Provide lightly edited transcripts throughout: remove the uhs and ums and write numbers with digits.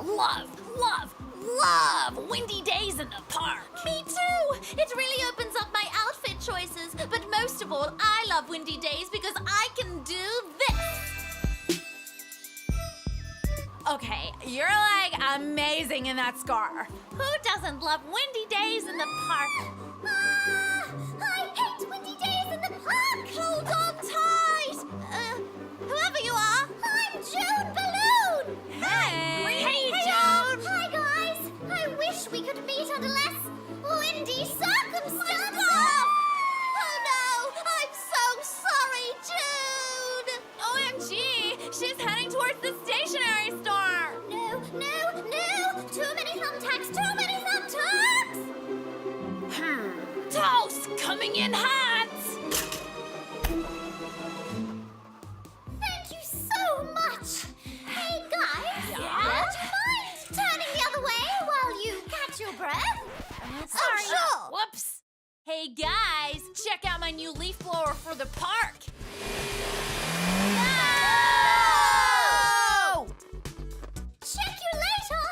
love windy days in the park. Me too! It really opens up my outfit choices. But most of all, I love windy days because I can do this. Okay, you're like amazing in that scar. Who doesn't love windy days in the park? Ah! I hate windy days in the park! Hold on tight! Whoever you are, I'm June Balloon! Hey, June! Hi, guys! I wish we could meet under less windy circumstances! Oh no! I'm so sorry, June! OMG, she's heading towards the stationery store. No! Too many thumbtacks! Toast coming in hot. Thank you so much! Hey, guys! Yeah? Would you mind turning the other way while you catch your breath? Sorry. Sure! Whoops. Hey guys, check out my new leaf blower for the park. No! Check you later!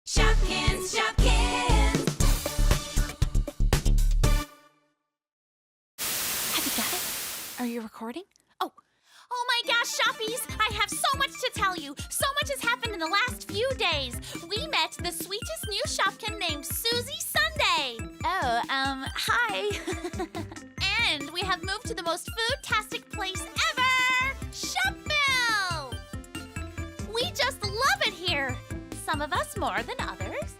Shopkins. Have you got it? Are you recording? Oh my gosh, Shoppies! I have so much to tell you. So much has happened in the last few days. We met the sweetest new Shopkin named Susie Sunday. Oh, hi. And we have moved to the most food-tastic place ever, Shopville. We just love it here. Some of us more than others.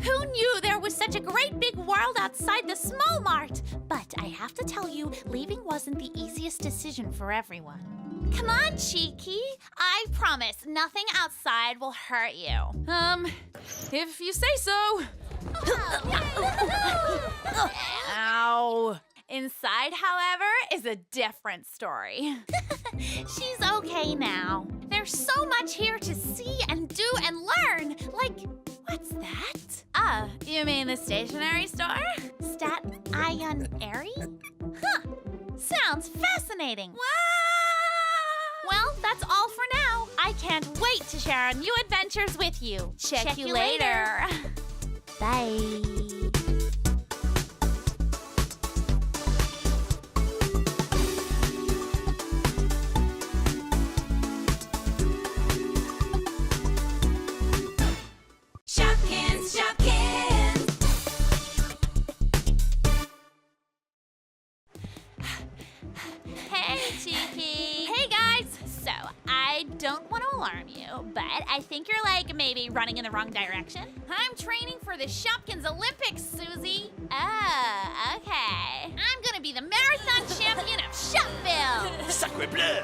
Who knew there was such a great big world outside the small mart? But I have to tell you, leaving wasn't the easiest decision for everyone. Come on, Cheeky. I promise nothing outside will hurt you. If you say so. Ow. Inside, however, is a different story. She's okay now. There's so much here to see and do and learn. Like, what's that? You mean the stationery store? Staten Island Airy? Huh. Sounds fascinating. Wow! Well, that's all for now. I can't wait to share our new adventures with you. Check you later. Bye. Hey, Cheeky. Hey, guys. So, I don't want to alarm you, but I think you're like maybe running in the wrong direction. I'm training for the Shopkins Olympics, Susie. Oh, okay. I'm gonna be the marathon champion of Shopville. Sacre bleu!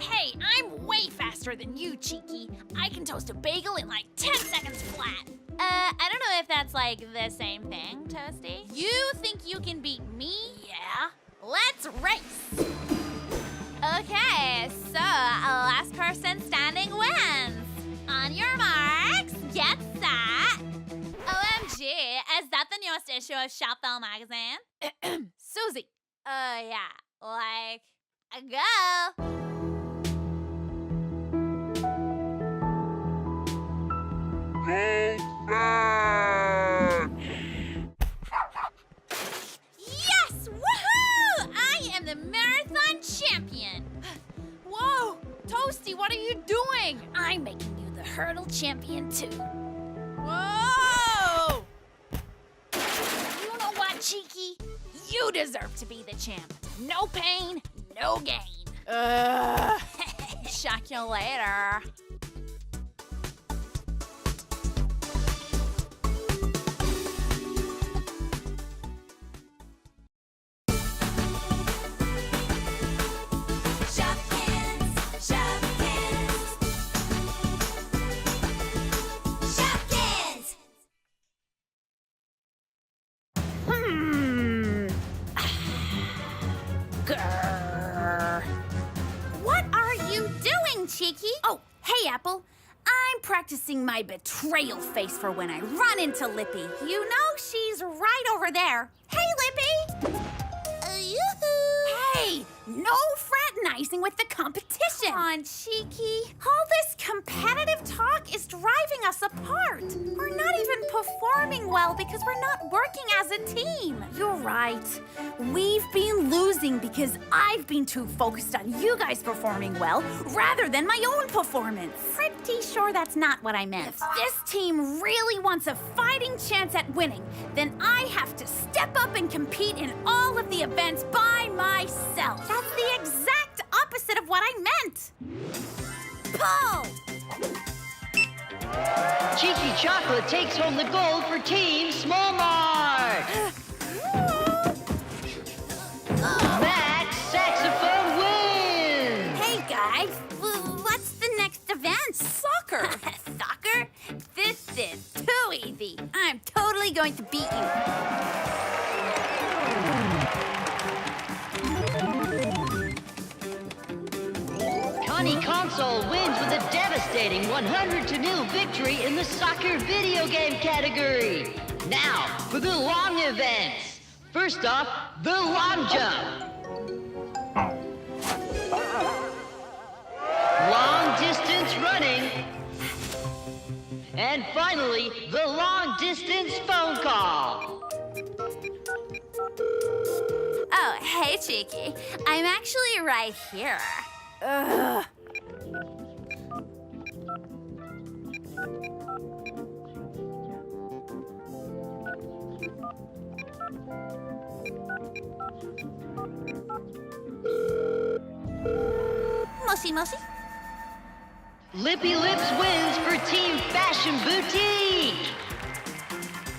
Hey, I'm way faster than you, Cheeky. I can toast a bagel in like 10 seconds flat. I don't know if that's like the same thing, Toasty. You think you can beat me? Yeah. Let's race. Okay, so last person standing wins. On your marks, get set. OMG, is that the newest issue of Shopville magazine? Susie. Yeah, like, go. Yes! Woohoo! I am the marathon champion. Whoa! Toasty, what are you doing? I'm making you the hurdle champion too. Whoa! You know what, Cheeky? You deserve to be the champ. No pain, no gain. Shock you later. What are you doing, Cheeky? Oh, hey, Apple. I'm practicing my betrayal face for when I run into Lippy. You know she's right over there. Hey, Lippy! Yoo-hoo! Hey, no fraternizing with the competition. Come on, Cheeky. All this competitive talk is driving us apart. We're not even performing well because we're not working as a team. You're right. We've been losing because I've been too focused on you guys performing well rather than my own performance. Pretty sure that's not what I meant. If this team really wants a fighting chance at winning, then I have to step up and compete in all of the events by myself. That's the exact opposite of what I meant. Pull! Cheeky Chocolate takes home the gold for Team Small Mart. Max Saxophone wins. Hey guys, what's the next event? Soccer. Soccer? This is too easy. I'm totally going to beat you. Connie Console wins with a devastating 100-0 victory in the soccer video game category. Now, for the long events. First off, the long jump. Long distance running. And finally, the long distance phone call. Oh, hey, Cheeky. I'm actually right here. Ugh. Mushy, mushy. Lippy Lips wins for Team Fashion Boutique.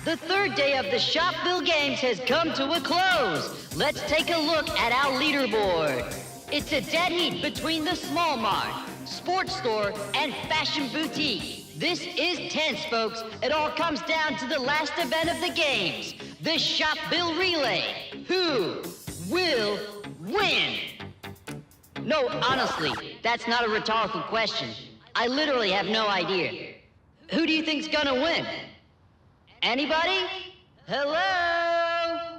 The third day of the Shopville Games has come to a close. Let's take a look at our leaderboard. It's a dead heat between the Small Mart, Sports Store, and Fashion Boutique. This is tense, folks. It all comes down to the last event of the games, the Shopville Relay. Who will win? No, honestly, that's not a rhetorical question. I literally have no idea. Who do you think's gonna win? Anybody? Hello?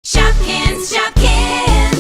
Shopkins, Shopkins!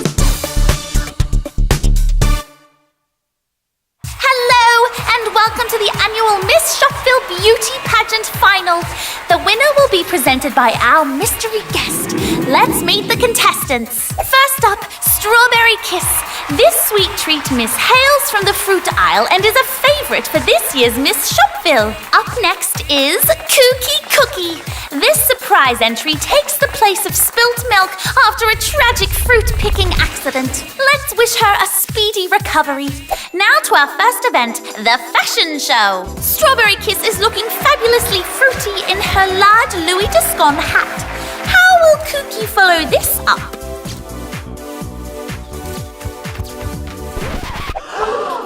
Hello, and welcome to the annual Miss Shopville Beauty Pageant Finals. The winner will be presented by our mystery guest. Let's meet the contestants. First up, Strawberry Kiss. This sweet treat miss hails from the fruit aisle and is a favorite for this year's Miss Shopville. Up next is Coco Cookie. This surprise entry takes the place of spilt milk after a tragic fruit-picking accident. Let's wish her a speedy recovery. Now to our first event, the fashion show. Strawberry Kiss is looking fabulously fruity in her large Louis Descon hat. How will Cookie follow this up?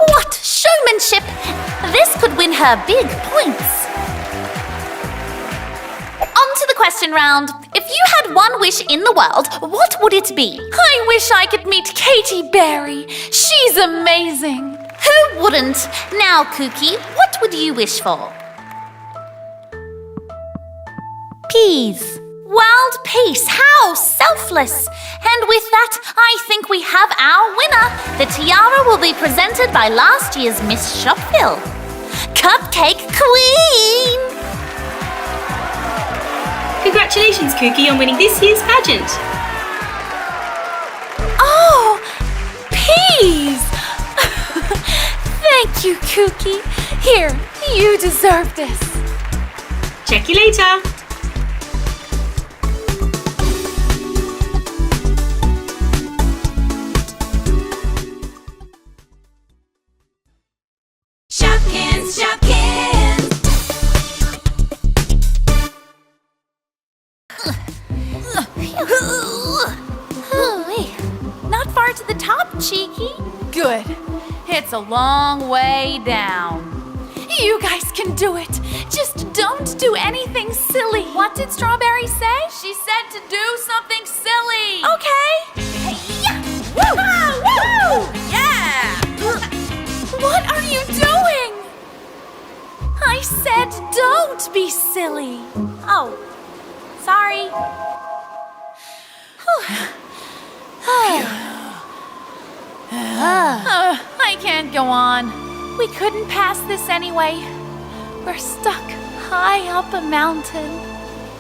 What showmanship! This could win her big points. On to the question round. If you had one wish in the world, what would it be? I wish I could meet Katy Perry. She's amazing. Who wouldn't? Now, Cookie, what would you wish for? Peas. Wild peace, how selfless! And with that, I think we have our winner. The tiara will be presented by last year's Miss Shopville. Cupcake Queen! Congratulations, Cookie, on winning this year's pageant. Oh, peas! Thank you, Cookie. Here, you deserve this. Check you later. Shopkins, Shopkins! It's a long way down. You guys can do it. Just don't do anything silly. What did Strawberry say? She said to do something silly. Okay. Hey-ya! Woo! Ah, woo! Yeah! What are you doing? I said don't be silly. Oh, sorry. I can't go on. We couldn't pass this anyway. We're stuck high up a mountain.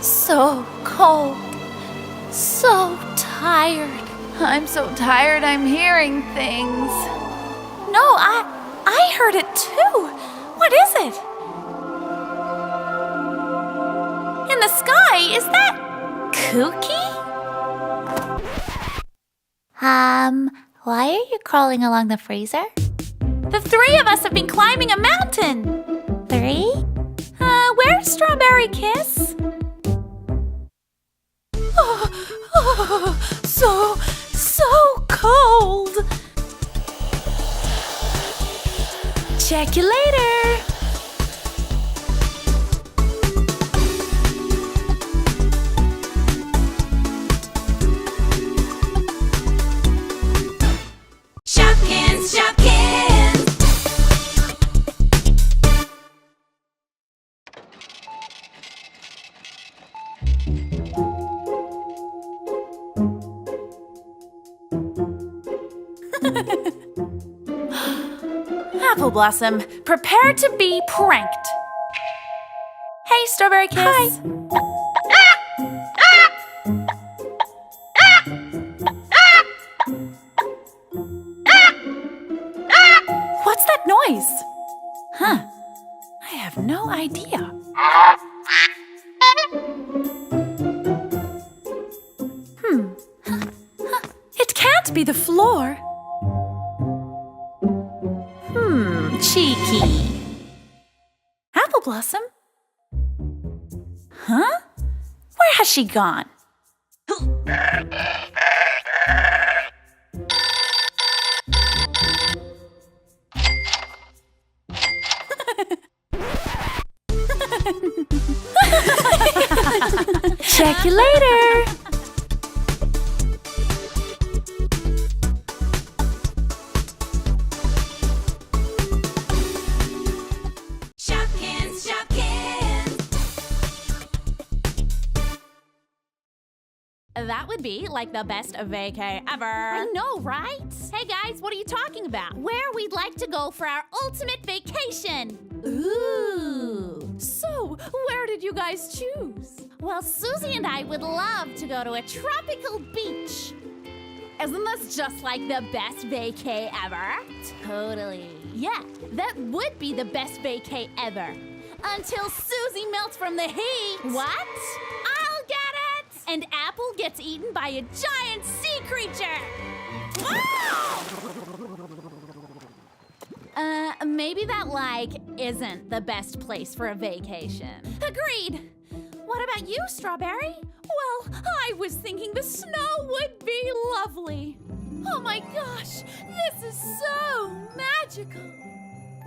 So cold. So tired. I'm so tired I'm hearing things. No, I heard it too. What is it? In the sky, is that Cookie? Why are you crawling along the freezer? The three of us have been climbing a mountain. 3? Where's Strawberry Kiss? So cold. Check you later. Shopkins, Shopkins! Apple Blossom, prepare to be pranked. Hey, Strawberry Kiss. Hi. What's that noise? Huh. I have no idea. It can't be the floor. Cheeky. Apple Blossom? Huh? Where has she gone? Check you later. Shopkins, Shopkins! That would be like the best vacay ever. I know, right? Hey guys, what are you talking about? Where we'd like to go for our ultimate vacation. Ooh. So, where did you guys choose? Well, Susie and I would love to go to a tropical beach. Isn't this just like the best vacay ever? Totally. Yeah, that would be the best vacay ever. Until Susie melts from the heat. What? I'll get it! And Apple gets eaten by a giant sea creature. Maybe that, isn't the best place for a vacation. Agreed. What about you, Strawberry? Well, I was thinking the snow would be lovely. Oh my gosh, this is so magical.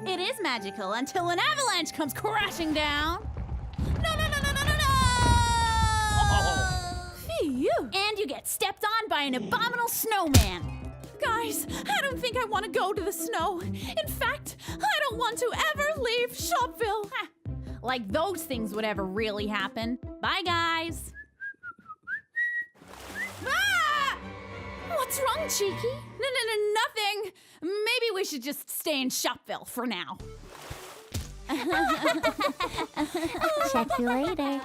It is magical until an avalanche comes crashing down. No! Phew. And you get stepped on by an abominable snowman. Guys, I don't think I want to go to the snow. In fact, I don't want to ever leave Shopville. Like those things would ever really happen. Bye, guys. Ah! What's wrong, Cheeky? No, nothing. Maybe we should just stay in Shopville for now. Check you later.